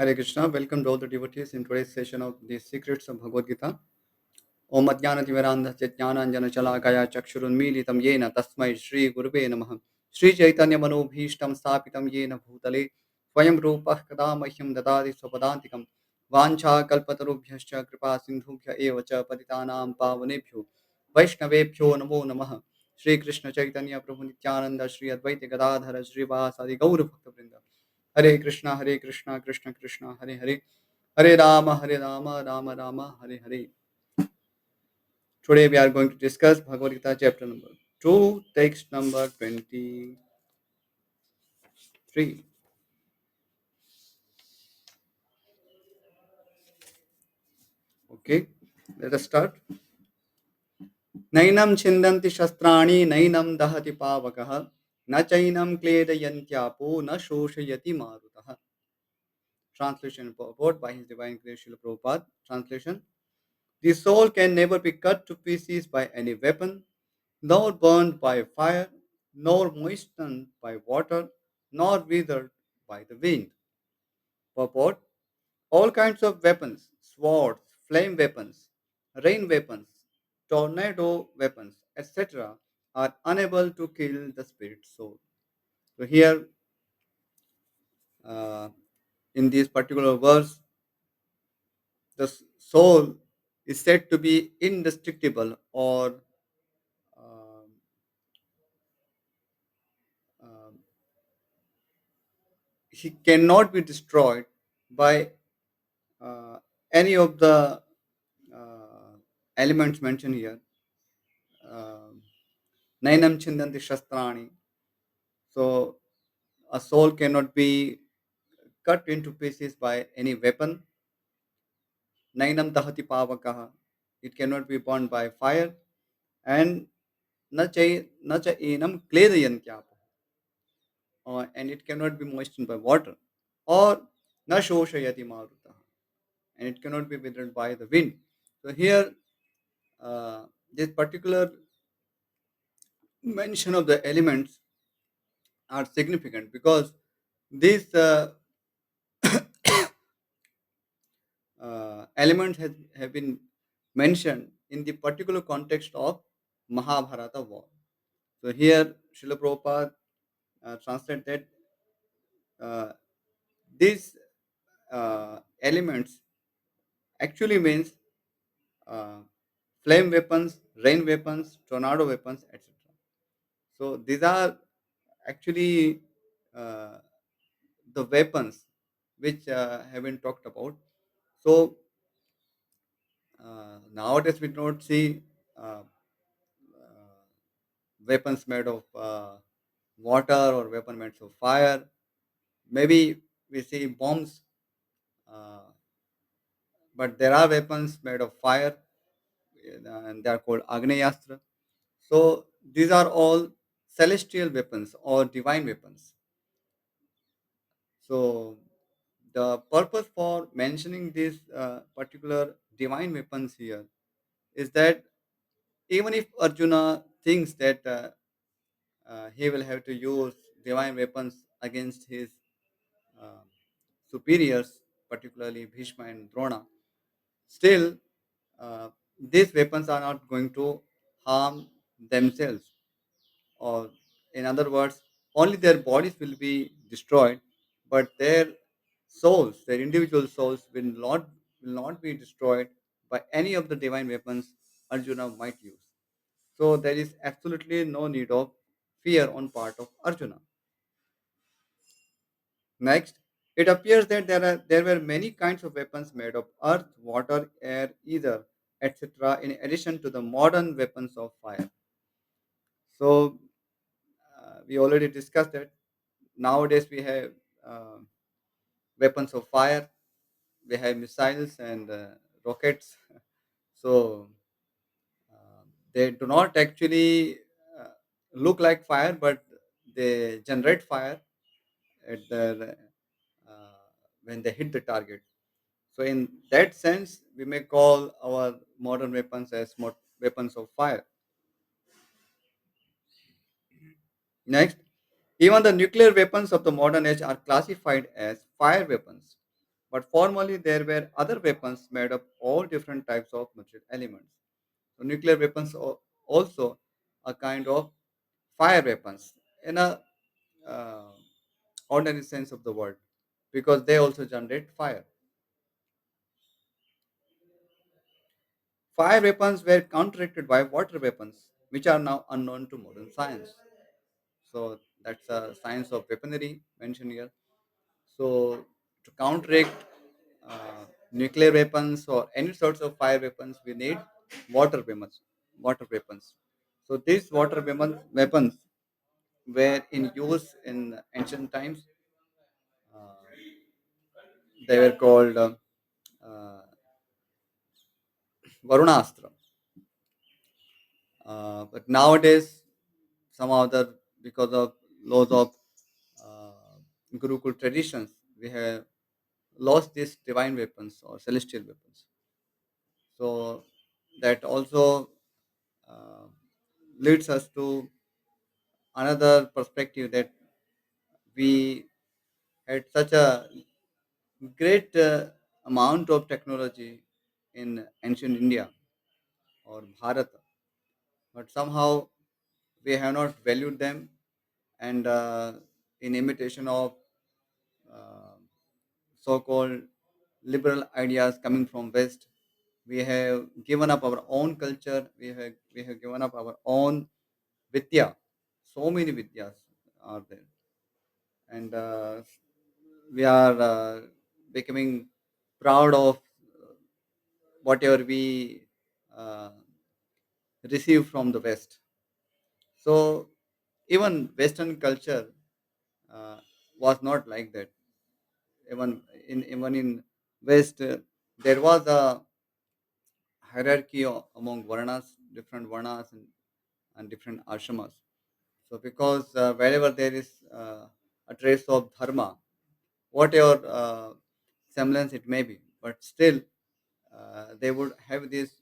Hare Krishna, welcome to all the devotees in today's session of the Secrets of Bhagavad Gita. Om Adhyanativarandhasya Jnananjana Chalakaya Chakshurunmilitam Yena Tasmai Shri Gurube Namaha Shri Chaitanya Manobhishtam Stapitam Yena Bhutale Swayam Rupah Kada Mahyam Dadadi Swapadantikam Vancha Kalpatarubhyascha Kripa Sindhubhya Evacha Patitanam Pavanebhyo Vaishnavebhyo Namo Namaha Shri Krishna Chaitanya Prabhu Nityananda Shri Advaita Gadadhara Shri Vasadi Gaura Bhakta Vrinda Hare Krishna, Krishna Krishna, Hare Hare, Hare Rama, Rama Rama, Hare Hare. Today we are going to discuss Bhagavad Gita chapter number 2, text number 23. Okay, let us start. Nainam chindanti shastrani, nainam dahati pavakaha, na chainam kledayantyaapo, na shoshayati marutaha. Translation and purport by His Divine Grace Srila Prabhupada. Translation: the soul can never be cut to pieces by any weapon, nor burned by fire, nor moistened by water, nor withered by the wind. Purport: all kinds of weapons, swords, flame weapons, rain weapons, tornado weapons, etc., are unable to kill the spirit soul. So, here uh, in this particular verse, the soul is said to be indestructible or um, um, he cannot be destroyed by uh, any of the uh, elements mentioned here. Um Nainam chindanti shastrani. So a soul cannot be cut into pieces by any weapon. Nainam dahati pavakaha. It cannot be burned by fire. And nacha enam kledayantyapa. And it cannot be moistened by water. Or na shoshayati maruta. And it cannot be withered by the wind. So here, this particular mention of the elements are significant because these elements have been mentioned in the particular context of Mahabharata war. So here, Srila Prabhupada translated uh, these elements actually means uh, flame weapons, rain weapons, tornado weapons, etc. So these are actually uh, the weapons which have been talked about. So nowadays we don't see weapons made of water or weapon made of fire. Maybe we see bombs, uh, but there are weapons made of fire, and they are called Agneyastra. So these are all celestial weapons or divine weapons. So the purpose for mentioning these particular divine weapons here is that even if Arjuna thinks that he will have to use divine weapons against his uh, superiors, particularly Bhishma and Drona, still these weapons are not going to harm themselves, or in other words, only their bodies will be destroyed, but their souls, their individual souls, will not be destroyed by any of the divine weapons Arjuna might use. So there is absolutely no need of fear on part of Arjuna. Next, it appears that there were many kinds of weapons made of earth, water, air, ether, etc., in addition to the modern weapons of fire. So we already discussed that nowadays we have uh, weapons of fire, we have missiles and rockets. So they do not actually uh, look like fire, but they generate fire at the when they hit the target. So in that sense, we may call our modern weapons as weapons of fire. Next, even the nuclear weapons of the modern age are classified as fire weapons. But formerly, there were other weapons made of all different types of material elements. So nuclear weapons are also a kind of fire weapons in a uh, ordinary sense of the word, because they also generate fire. Fire weapons were counteracted by water weapons, which are now unknown to modern science. So that's a science of weaponry mentioned here. So to counteract nuclear weapons or any sorts of fire weapons, we need water weapons. Water weapons. So these weapons were in use in ancient times. Uh, they were called uh, Varunastra. But nowadays, some other, because of laws of uh, Gurukul traditions, we have lost these divine weapons or celestial weapons. So that also uh, leads us to another perspective, that we had such a great amount of technology in ancient India or Bharat, but somehow we have not valued them, and in imitation of uh, so-called liberal ideas coming from West, we have given up our own culture. We have given up our own vidya. So many vidyas are there, and we are becoming proud of whatever we uh, receive from the West. So even Western culture uh, was not like that. Even in West, there was a hierarchy among varnas, different varnas, and different ashramas. So because wherever there is a trace of dharma, whatever semblance it may be, but still they would have this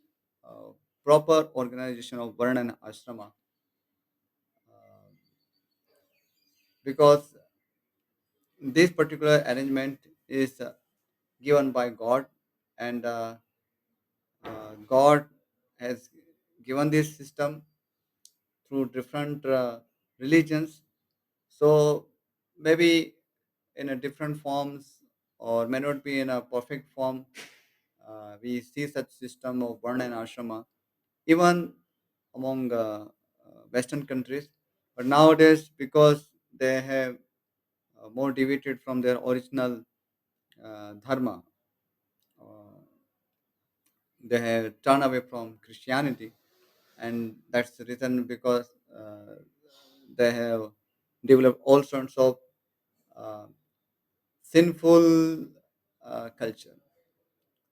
uh, proper organization of varna and ashrama, uh, because this particular arrangement is given by God, and God has given this system through different religions. So maybe in a different forms, or may not be in a perfect form, we see such system of varna and ashrama even among Western countries. But nowadays, because they have more deviated from their original dharma, uh, they have turned away from Christianity, and that's the reason, because they have developed all sorts of uh, sinful culture.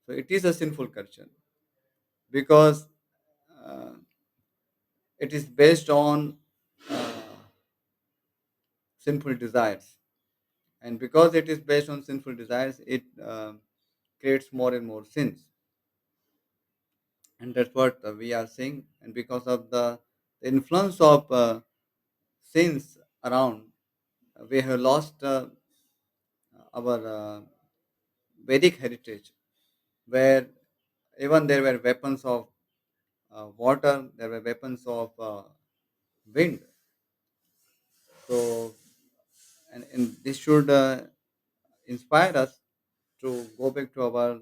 So it is a sinful culture, because uh, it is based on uh, sinful desires, and because it is based on sinful desires, it creates more and more sins, and that's what we are seeing. And because of the influence of sins around, we have lost our Vedic heritage, where even there were weapons of water, there were weapons of wind. So, and this should inspire us to go back to our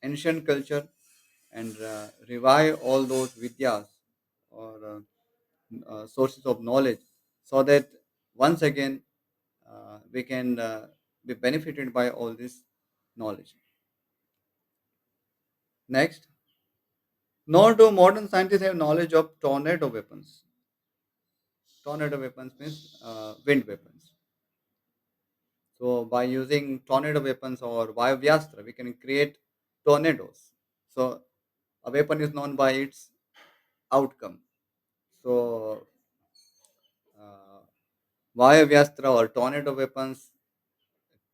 ancient culture, and revive all those vidyas, or sources of knowledge, so that once again we can be benefited by all this knowledge. Next, nor do modern scientists have knowledge of tornado weapons. Tornado weapons means wind weapons. So by using tornado weapons or Vayavyastra, we can create tornadoes. So a weapon is known by its outcome. So uh, Vayavyastra or tornado weapons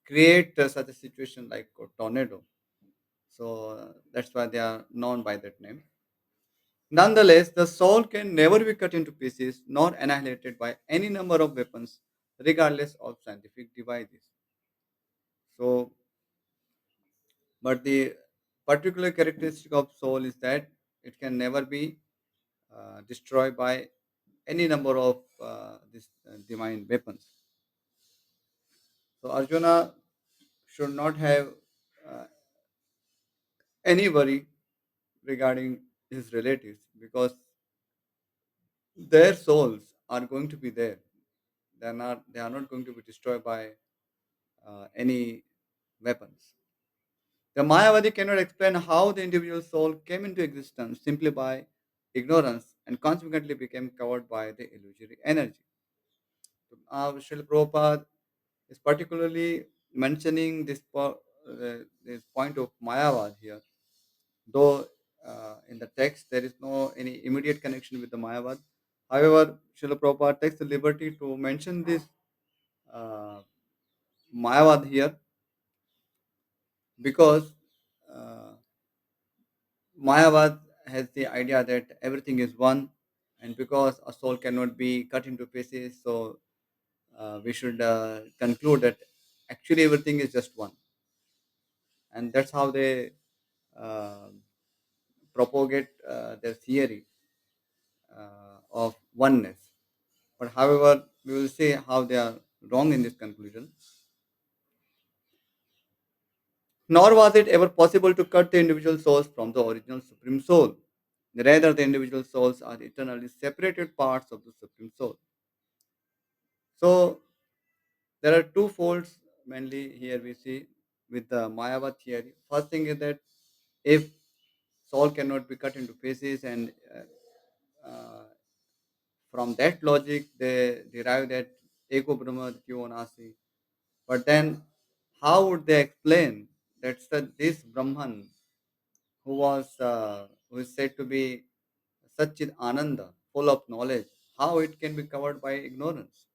create such a situation like a tornado. So that's why they are known by that name. Nonetheless, the soul can never be cut into pieces nor annihilated by any number of weapons, regardless of scientific devices. So, but the particular characteristic of soul is that it can never be destroyed by any number of these divine weapons. So Arjuna should not have uh, any worry regarding his relatives because their souls are going to be there. They are not going to be destroyed by any weapons. The Mayavadi cannot explain how the individual soul came into existence simply by ignorance and consequently became covered by the illusory energy. Srila Prabhupada is particularly mentioning this point of Mayavad here, though in the text there is no any immediate connection with the Mayavad. However, Srila Prabhupada takes the liberty to mention this uh, Mayavad here because uh, Mayavad has the idea that everything is one, and because a soul cannot be cut into pieces, so we should conclude that actually everything is just one, and that's how they uh, propagate their theory of oneness. But however, we will see how they are wrong in this conclusion. Nor was it ever possible to cut the individual souls from the original Supreme Soul. Rather, the individual souls are eternally separated parts of the Supreme Soul. So, there are two folds mainly here we see with the Mayavad theory. First thing is that if soul cannot be cut into pieces, and from that logic they derive that Eko Brahma Kyo Nasi. But then, how would they explain that this Brahman who is said to be Satchit Ananda, full of knowledge, how it can be covered by ignorance?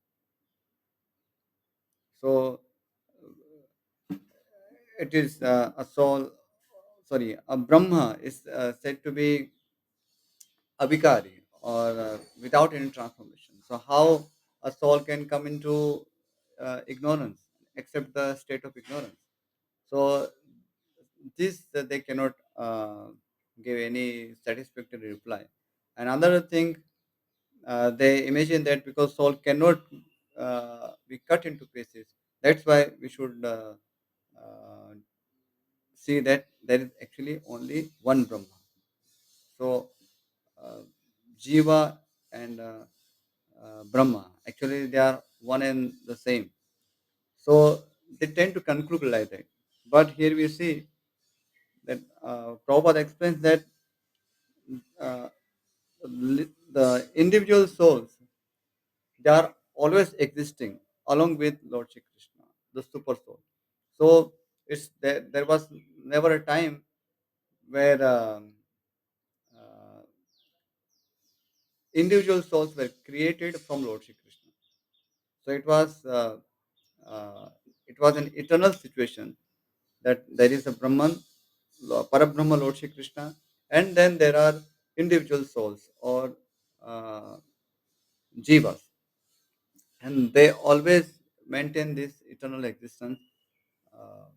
So it is a soul, sorry, a Brahma is said to be abhikari or without any transformation. So how a soul can come into ignorance, except the state of ignorance? So this they cannot give any satisfactory reply. Another thing, they imagine that because soul cannot be cut into pieces, that's why we should uh, see that there is actually only one Brahma. So uh, Jiva and Brahma, actually they are one and the same. So they tend to conclude like that. But here we see that Prabhupada explains that uh, the individual souls, they are always existing along with Lord Shri Krishna, the super soul. So there was never a time where uh, individual souls were created from Lord Shri Krishna. So uh, it was an eternal situation that there is a Brahman, Parabrahma Lord Shri Krishna, and then there are individual souls or uh, jivas, and they always maintain this eternal existence. Uh,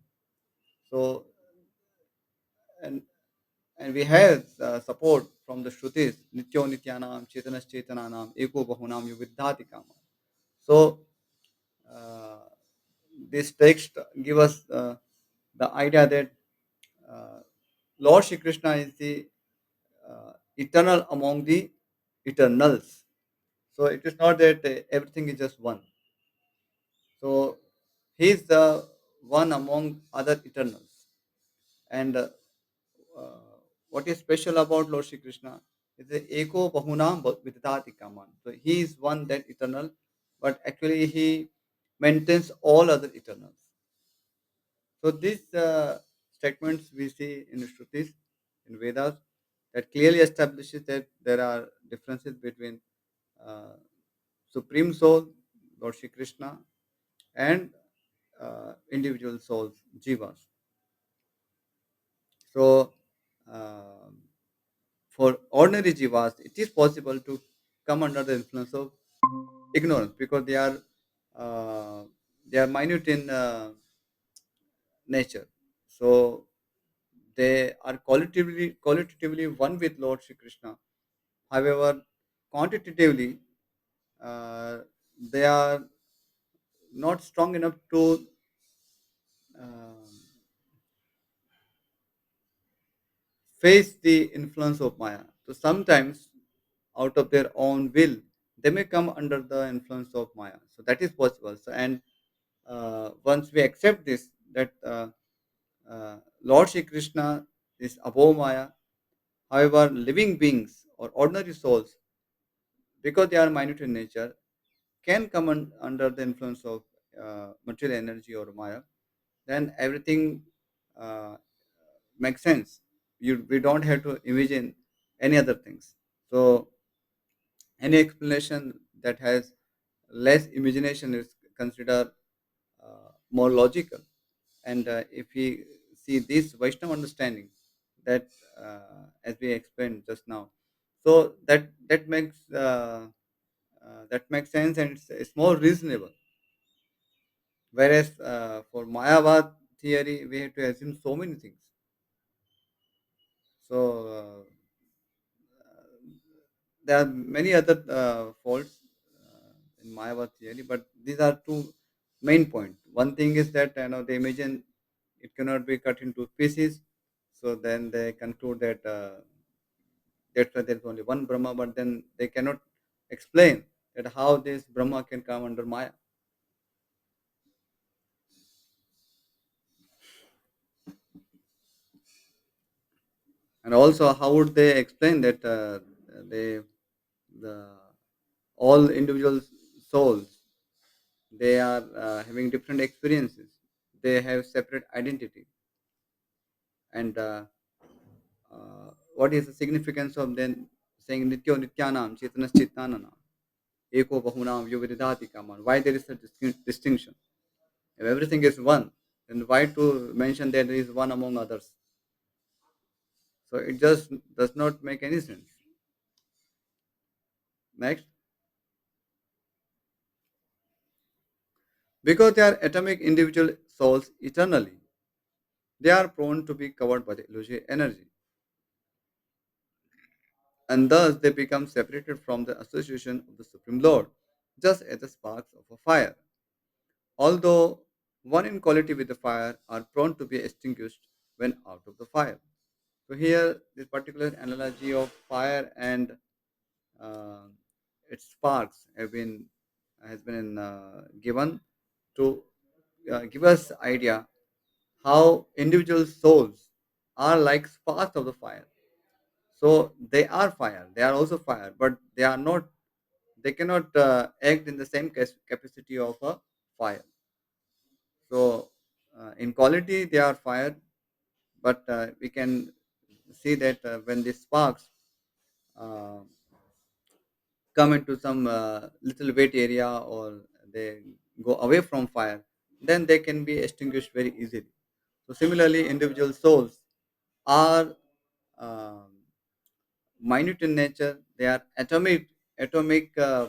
so and and we have support from the Shrutis, Nityo Nityanam, Chetanas Chetananam, Eko Bahunam Yuviddhati Kama. So uh, this text give us the idea that uh, Lord Shri Krishna is the eternal among the eternals. So it is not that everything is just one. So he is the one among other eternals. And uh, what is special about Lord Shri Krishna is the Eko Bahunam Vidhati Kaman. So he is one that eternal, but actually he maintains all other eternals. So these statements we see in Shrutis, in Vedas, that clearly establishes that there are differences between uh, Supreme Soul, Lord Shri Krishna, and individual souls, jivas. So for ordinary jivas, it is possible to come under the influence of ignorance because uh, they are minute in nature. So they are qualitatively one with Lord Shri Krishna. However, quantitatively, they are not strong enough to uh, face the influence of Maya. So sometimes, out of their own will, they may come under the influence of Maya. So that is possible. So, and once we accept this, that Lord Shri Krishna is above Maya. However, living beings or ordinary souls, because they are minute in nature, can come under the influence of material energy or Maya. Then everything uh, makes sense. We don't have to imagine any other things. So any explanation that has less imagination is considered more logical. And if we see this Vaishnava understanding, that as we explained just now, so that makes sense, and it's more reasonable. Whereas for Mayavad theory, we have to assume so many things. So there are many other faults in Mayavad theory, but these are two main points. One thing is that they imagine it cannot be cut into pieces, so then they conclude that that's why there is only one Brahma, but then they cannot explain that how this Brahma can come under Maya, and also how would they explain that they the all individual souls, they are having different experiences, they have separate identity, and what is the significance of then saying nityo nityanam chetanas chetananam eko bahunam yovidati kaman? Why there is a distinction? If everything is one, then why to mention that there is one among others? So it just does not make any sense. Next, because they are atomic individual souls eternally, they are prone to be covered by the illusory energy, and thus they become separated from the association of the Supreme Lord, just as the sparks of a fire, although one in quality with the fire, are prone to be extinguished when out of the fire. So here, this particular analogy of fire and uh, its sparks has been given to give us idea how individual souls are like sparks of the fire. So they are fire, they are also fire, but they are not. They cannot act in the same capacity of a fire. So in quality, they are fire, but we can see that when the sparks uh, come into some little wet area, or they go away from fire, then they can be extinguished very easily. So similarly, individual souls are um, minute in nature. They are atomic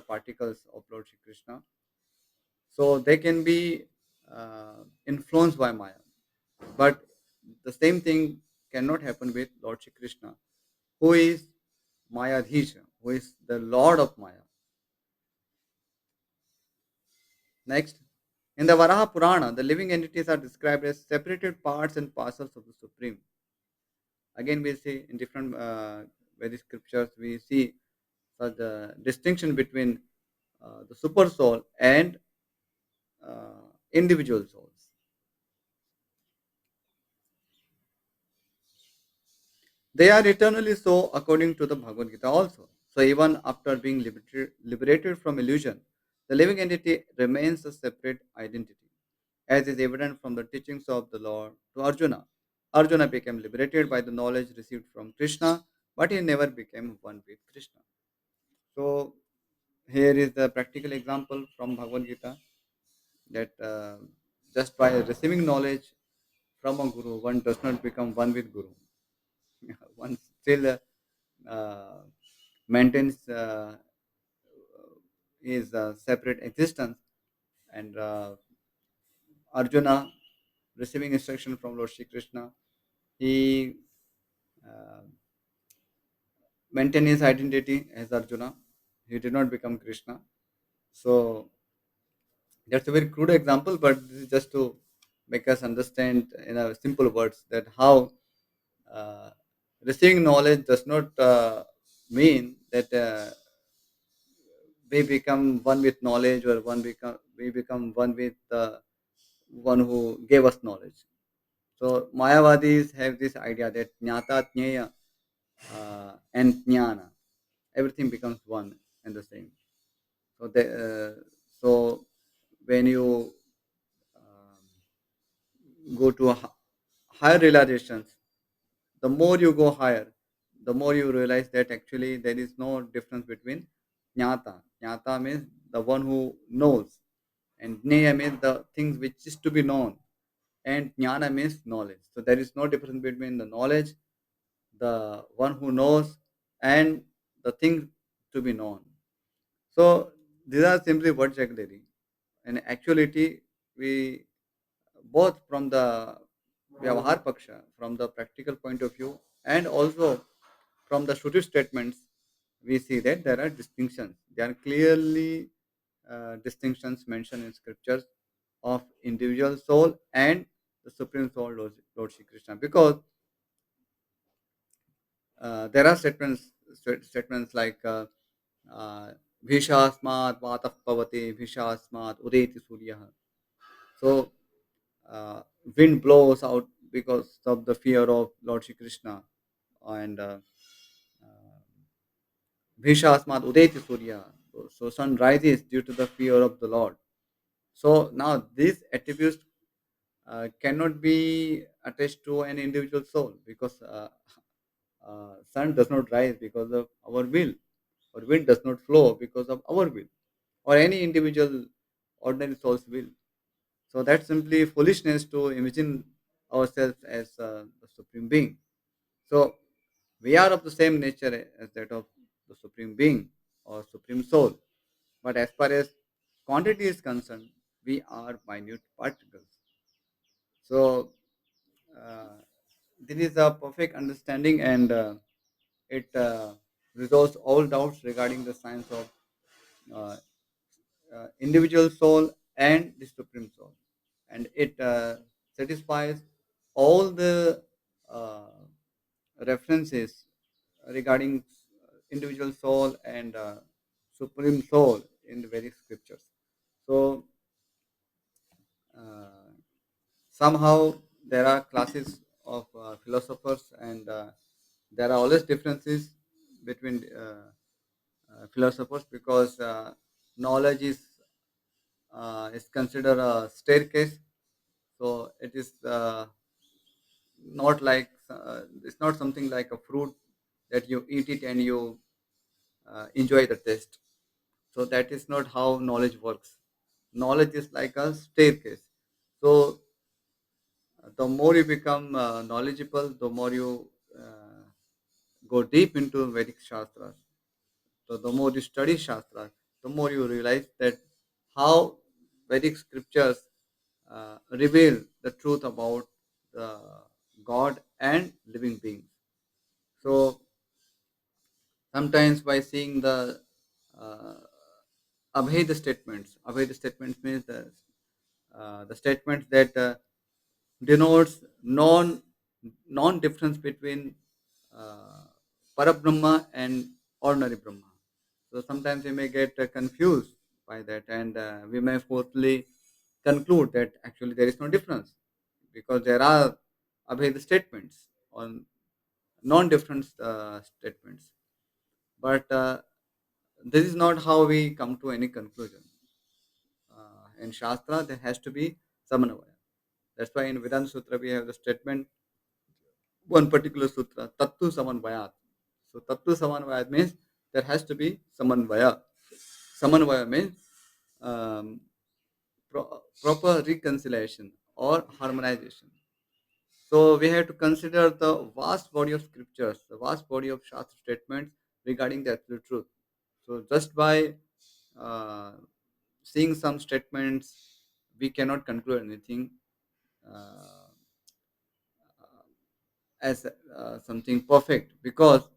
particles of Lord Shri Krishna. So they can be influenced by Maya. But the same thing cannot happen with Lord Shri Krishna, who is Mayadhisha, who is the Lord of Maya. Next, in the Varaha Purana, the living entities are described as separated parts and parcels of the Supreme. Again, we see in different Vedic scriptures, we see such a distinction between the super soul and individual souls. They are eternally so according to the Bhagavad Gita also. So even after being liberated from illusion, the living entity remains a separate identity, as is evident from the teachings of the Lord to Arjuna. Arjuna became liberated by the knowledge received from Krishna, but he never became one with Krishna. So here is the practical example from Bhagavad Gita, that just by receiving knowledge from a guru, one does not become one with guru. One still uh, maintains his separate existence, and Arjuna receiving instruction from Lord Shri Krishna, he uh, maintained his identity as Arjuna. He did not become Krishna. So that's a very crude example, but this is just to make us understand in a simple words that how uh, receiving knowledge does not mean that we become one with knowledge, or we become one with the one who gave us knowledge. So Mayavadis have this idea that jnata, jnaya, and jnana, everything becomes one and the same. So so when you go to higher realizations, the more you go higher, the more you realize that actually there is no difference between jnata. Jnata means the one who knows, and jnaya means the things which is to be known, and jnana means knowledge. So there is no difference between the knowledge, the one who knows, and the thing to be known. So these are simply vocabulary. In actuality, we both from the Vyavahar Paksha, from the practical point of view, and also from the Shruti statements, we see that there are distinctions. There are clearly distinctions mentioned in scriptures of individual soul and the Supreme Soul, Lord Shri Krishna. Because there are statements like Bhishasmat Vatah Pavate, Bhishasmat Udeti Surya. So wind blows out because of the fear of Lord Shri Krishna, and Bhishasmat Udeti Surya. So sun rises due to the fear of the Lord. So now these attributes cannot be attached to an individual soul, because sun does not rise because of our will, or wind does not flow because of our will, or any individual ordinary soul's will. So that's simply foolishness to imagine ourselves as the supreme being. So we are of the same nature as that of the supreme being or supreme soul. But as far as quantity is concerned, we are minute particles. So uh, this is a perfect understanding, and it resolves all doubts regarding the science of uh, individual soul and the supreme soul, and it satisfies all the uh, references regarding individual soul and supreme soul in the very scriptures. So uh, somehow there are classes of philosophers, and there are always differences between philosophers, because knowledge is considered a staircase. So it is not like it's not something like a fruit that you eat it and you enjoy the taste. So that is not how knowledge works. Knowledge is like a staircase. So the more you become knowledgeable, the more you uh, go deep into Vedic Shastras. So the more you study Shastra, the more you realize that how Vedic scriptures reveal the truth about the God and living beings. So sometimes by seeing the uh, Abheda statements means the statements that denotes non difference between uh, Parabrahma and ordinary Brahma. So sometimes we may get confused by that, and we may fourthly conclude that actually there is no difference, because there are Abheda statements on non-different statements. But this is not how we come to any conclusion. In Shastra, there has to be Samanvaya. That's why in Vedanta Sutra we have the statement, one particular sutra, Tattu Samanvayat. So Tattu Samanvayat means there has to be Samanvaya. Samanvaya means um, proper reconciliation or harmonization. So we have to consider the vast body of scriptures, the vast body of Shastra statements regarding the absolute truth. So just by uh, seeing some statements, we cannot conclude anything. uh, as something perfect, because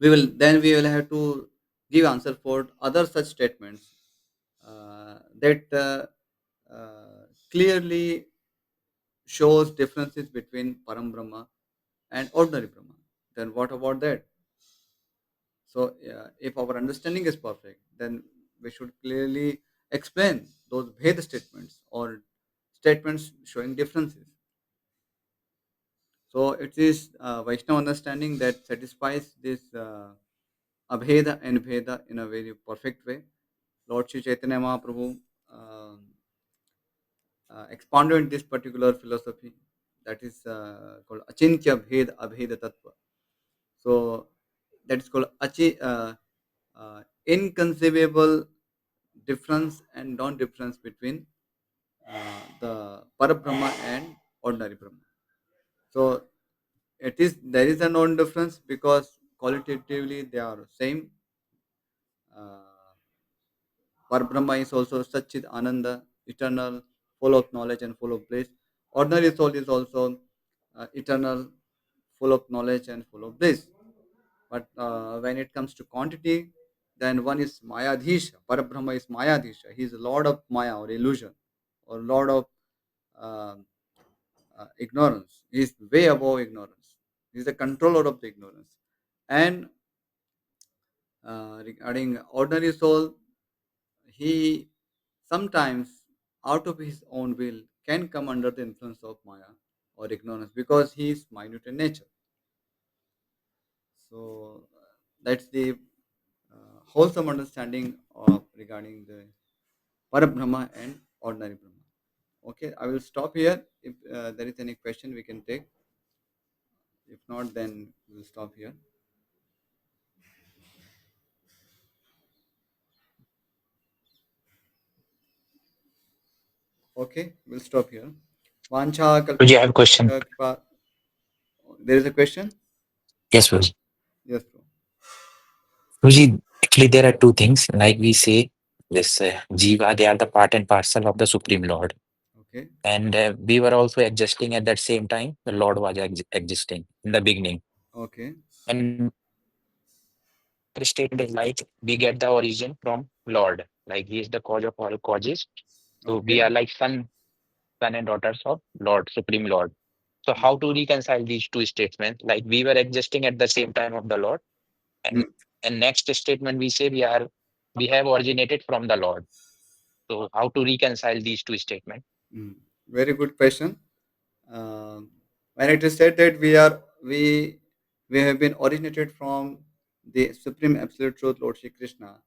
we will have to give answer for other such statements that clearly shows differences between param brahma and ordinary brahma. Then what about that? So if our understanding is perfect, then we should clearly explain those bhed statements or statements showing differences. So it is Vaishnava understanding that satisfies this abheda and bheda in a very perfect way. Lord Sri Chaitanya Mahaprabhu expounded this particular philosophy, that is called Achintya Bhed Abheda Tattva. So that is called inconceivable difference and non-difference between the Parabrahma and ordinary Brahma. So there is a non-difference because qualitatively they are same. Uh, Parabrahma is also Satchit Ananda, eternal, full of knowledge and full of bliss. Ordinary soul is also eternal, full of knowledge and full of bliss. But when it comes to quantity, then one is Mayadhisha. Parabrahma is Mayadhisha. He is Lord of Maya or illusion, or Lord of uh, ignorance. He is way above ignorance. He is the controller of the ignorance. And regarding ordinary soul, he sometimes, out of his own will, can come under the influence of Maya or ignorance because he is minute in nature. So that's the wholesome understanding of regarding the Parabrahma and ordinary Brahma. Okay, I will stop here. If there is any question, we can take. If not, then we'll stop here. Okay, we'll stop here. Vancha Guruji, I have a question. kalpatarushya kripa. There is a question? Yes, Guruji. Yes, bro. Guruji, actually, there are two things. Like we say, this Jiva, they are the part and parcel of the Supreme Lord. Okay, And we were also existing at that same time. The Lord was existing in the beginning. okay, And our statement is like we get the origin from Lord. Like He is the cause of all causes. So we okay. are like son and daughters of Lord, Supreme Lord. So how to reconcile these two statements? Like we were existing at the same time of the Lord. Mm, And next statement we say we have originated from the Lord. So how to reconcile these two statements? mm. Very good question. Um, when it is said that we have been originated from the supreme absolute truth, Lord Shri Krishna,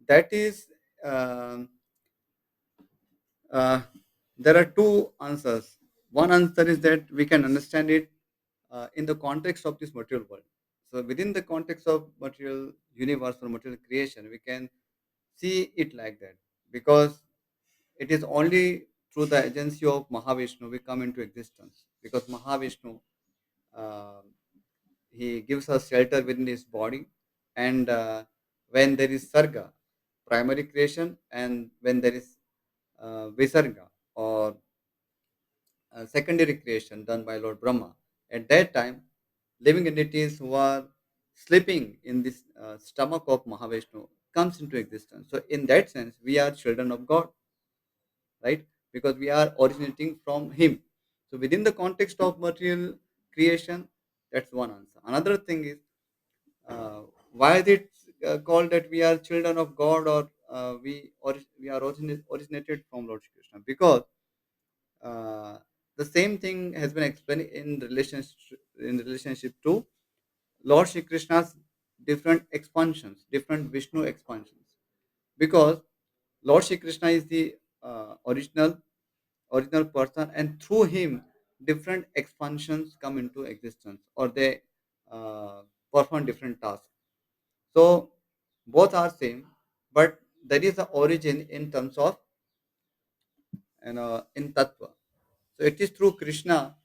that is um, uh, there are two answers. One answer is that we can understand it in the context of this material world. So within the context of material universe or material creation, we can see it like that, because it is only through the agency of Mahavishnu we come into existence, because Mahavishnu, uh, he gives us shelter within his body. And when there is sarga, primary creation, and when there is visarga or secondary creation done by Lord Brahma, at that time living entities who are sleeping in this stomach of Mahavishnu comes into existence. So in that sense we are children of God, right? Because we are originating from him. So within the context of material creation, that's one answer. Another thing is, uh, why is it called that we are children of God, or we are originated from Lord Shri Krishna? Because uh, the same thing has been explained in relationship to Lord Shri Krishna's different expansions, different Vishnu expansions. Because Lord Shri Krishna is the original person, and through him different expansions come into existence, or they uh, perform different tasks. So both are same, but there is a origin in terms of in tattva. So it is through Krishna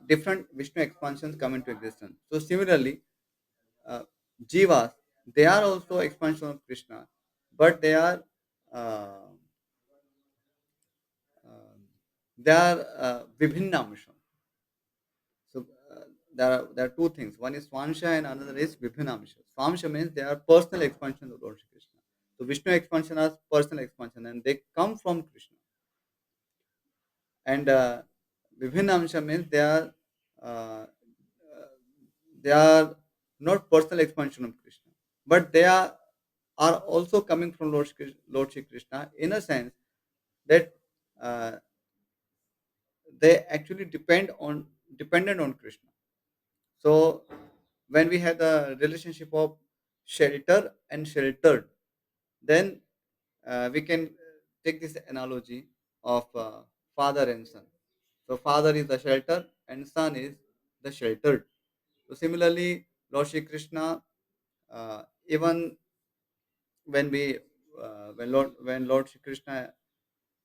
different Vishnu expansions come into existence. So similarly, uh, jivas, they are also expansion of Krishna, but they are uh, They are vibhinnamsha. So there are two things. One is Swansha and another is Vibhinamsha. Swansha means they are personal expansion of Lord Shri Krishna. So Vishnu expansion is personal expansion and they come from Krishna. And Vibhinamsha means uh, they are not personal expansion of Krishna, but are also coming from Lord Shri Krishna in a sense that uh, they actually dependent on Krishna. So when we have the relationship of shelter and sheltered, then we can take this analogy of father and son. So father is the shelter and son is the sheltered. So similarly, Lord Shri Krishna, even when we when Lord Shri Krishna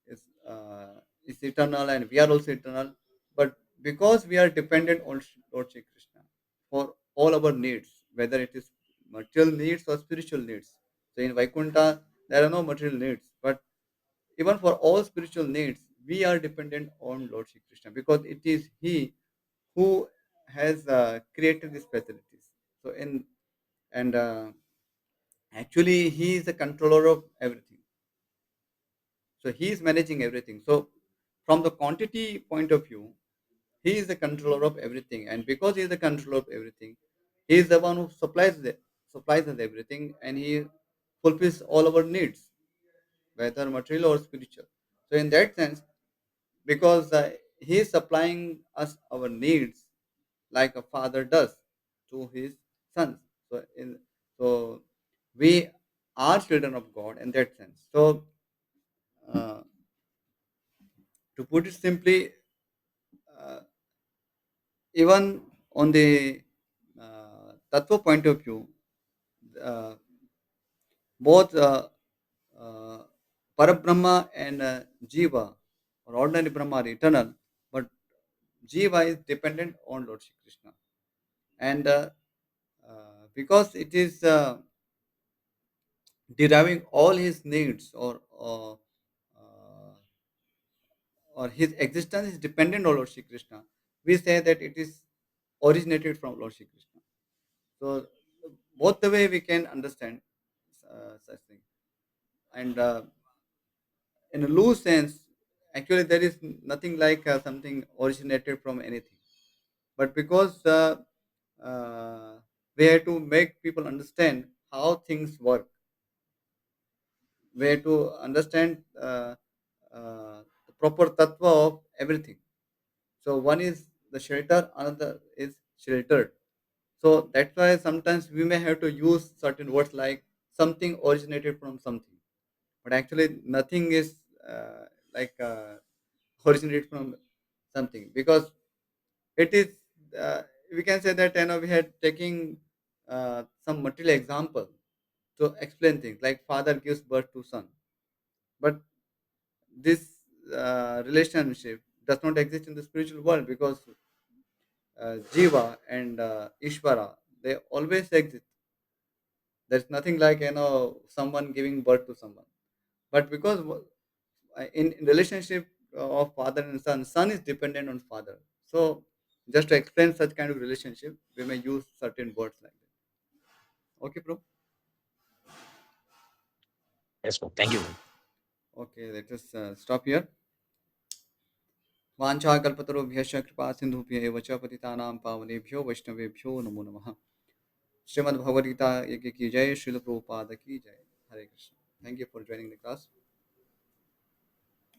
is eternal and we are also eternal, but because we are dependent on Lord Shri Krishna for all our needs, whether it is material needs or spiritual needs. So in Vaikuntha, there are no material needs, but even for all spiritual needs, we are dependent on Lord Shri Krishna because it is He who has created these facilities. So in and actually, He is the controller of everything. So He is managing everything. So from the quantity point of view, He is the controller of everything, and because He is the controller of everything, He is the one who supplies us everything, and He fulfills all our needs, whether material or spiritual. So in that sense, because He is supplying us our needs like a father does to his sons. So so we are children of God in that sense. So uh, to put it simply, uh, even on the tattva point of view, uh, both Parabrahma and Jiva or ordinary Brahma are eternal, but Jiva is dependent on Lord Shri Krishna. And because it is deriving all his needs uh, or his existence is dependent on Lord Shri Krishna, we say that it is originated from Lord Shri Krishna. So both the way we can understand such thing. And in a loose sense, actually there is nothing like something originated from anything. But because we have to make people understand how things work, we have to understand the proper tattva of everything. So one is the shelter, another is sheltered. So that's why sometimes we may have to use certain words like something originated from something, but actually nothing is like originated from something because it is. We can say that we had taking some material example to explain things like father gives birth to son, but this relationship does not exist in the spiritual world because Jiva and Ishvara, they always exist. There's nothing like someone giving birth to someone. But because in relationship of father and son, son is dependent on father. So just to explain such kind of relationship, we may use certain words like that. Okay, bro. Yes, bro. Thank you. Okay, let us stop here. वाञ्छा कल्पतरुभ्यश्च कृपा सिन्धुभ्य एव च पतितानां पावनेभ्यो वैष्णवेभ्यो नमो नमः श्रीमद् भगवद गीता की जय श्रील प्रभुपाद की जय Hare Krishna thank you for joining the class